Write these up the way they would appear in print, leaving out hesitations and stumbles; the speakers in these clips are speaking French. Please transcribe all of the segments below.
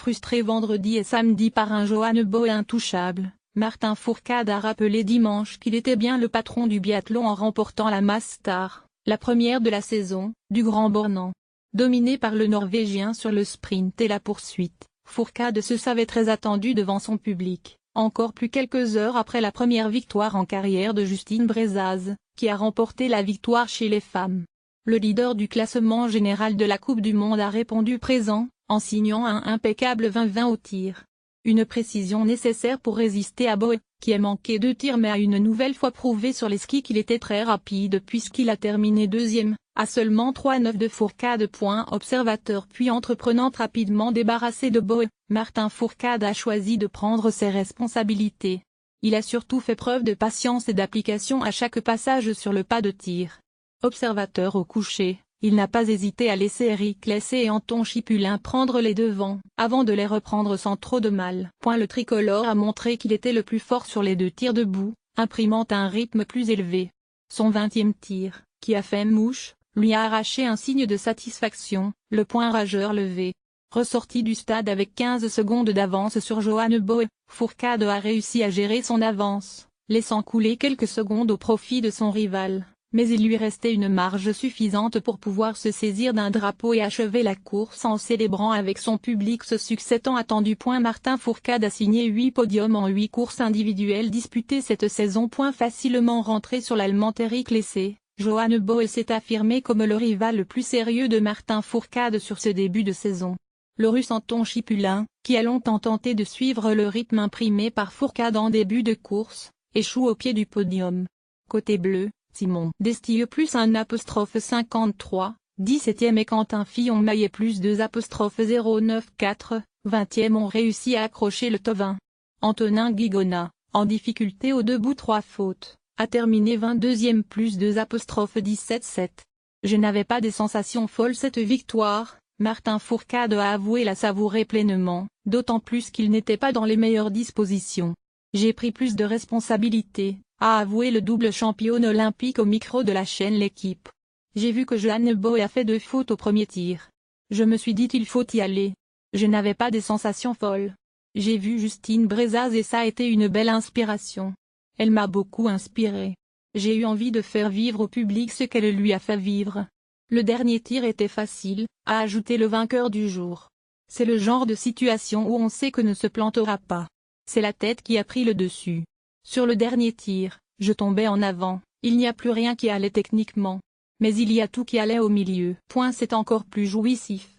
frustré vendredi et samedi par un Johannes Bö intouchable, Martin Fourcade a rappelé dimanche qu'il était bien le patron du biathlon en remportant la Mass Star, la première de la saison, du Grand Bornand. Dominé par le Norvégien sur le sprint et la poursuite, Fourcade se savait très attendu devant son public, encore plus quelques heures après la première victoire en carrière de Justine Brezaz, qui a remporté la victoire chez les femmes. Le leader du classement général de la Coupe du Monde a répondu présent, en signant un impeccable 20-20 au tir. Une précision nécessaire pour résister à Bö, qui a manqué 2 tirs mais a une nouvelle fois prouvé sur les skis qu'il était très rapide puisqu'il a terminé deuxième, à seulement 3,9 de Fourcade. Observateur puis entreprenant rapidement débarrassé de Bö, Martin Fourcade a choisi de prendre ses responsabilités. Il a surtout fait preuve de patience et d'application à chaque passage sur le pas de tir. Observateur au coucher, il n'a pas hésité à laisser Eric Lesser et Anton Chipulin prendre les devants, avant de les reprendre sans trop de mal. Le tricolore a montré qu'il était le plus fort sur les 2 tirs debout, imprimant un rythme plus élevé. Son 20e tir, qui a fait mouche, lui a arraché un signe de satisfaction, le point rageur levé. Ressorti du stade avec 15 secondes d'avance sur Johannes Bö, Fourcade a réussi à gérer son avance, laissant couler quelques secondes au profit de son rival. Mais il lui restait une marge suffisante pour pouvoir se saisir d'un drapeau et achever la course en célébrant avec son public ce succès tant attendu. Martin Fourcade a signé 8 podiums en 8 courses individuelles disputées cette saison. Facilement rentré sur l'Allemand Eric Lesser, Johannes Bö s'est affirmé comme le rival le plus sérieux de Martin Fourcade sur ce début de saison. Le Russe Anton Chipulin, qui a longtemps tenté de suivre le rythme imprimé par Fourcade en début de course, échoue au pied du podium. Côté bleu, Simon Destillieux plus 1,53, 17e et Quentin Fillon-Maillet plus 2,094, 20e ont réussi à accrocher le top 20. Antonin Guigona, en difficulté au debout 3 fautes, a terminé 22e plus 2,177. Je n'avais pas des sensations folles cette victoire, Martin Fourcade a avoué la savourer pleinement, d'autant plus qu'il n'était pas dans les meilleures dispositions. J'ai pris plus de responsabilités, a avoué le double championne olympique au micro de la chaîne L'Équipe. J'ai vu que Johannes Bö a fait 2 fautes au premier tir. Je me suis dit il faut y aller. Je n'avais pas des sensations folles. J'ai vu Justine Brezaz et ça a été une belle inspiration. Elle m'a beaucoup inspiré. J'ai eu envie de faire vivre au public ce qu'elle lui a fait vivre. Le dernier tir était facile, a ajouté le vainqueur du jour. C'est le genre de situation où on sait que ne se plantera pas. C'est la tête qui a pris le dessus. Sur le dernier tir, je tombais en avant, il n'y a plus rien qui allait techniquement. Mais il y a tout qui allait au milieu. C'est encore plus jouissif.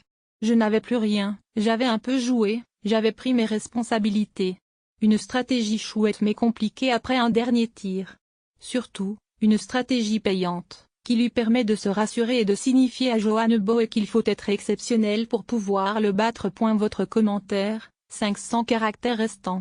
Je n'avais plus rien, j'avais un peu joué, j'avais pris mes responsabilités. Une stratégie chouette mais compliquée après un dernier tir. Surtout, une stratégie payante, qui lui permet de se rassurer et de signifier à Johannes Bö qu'il faut être exceptionnel pour pouvoir le battre. Votre commentaire, 500 caractères restants.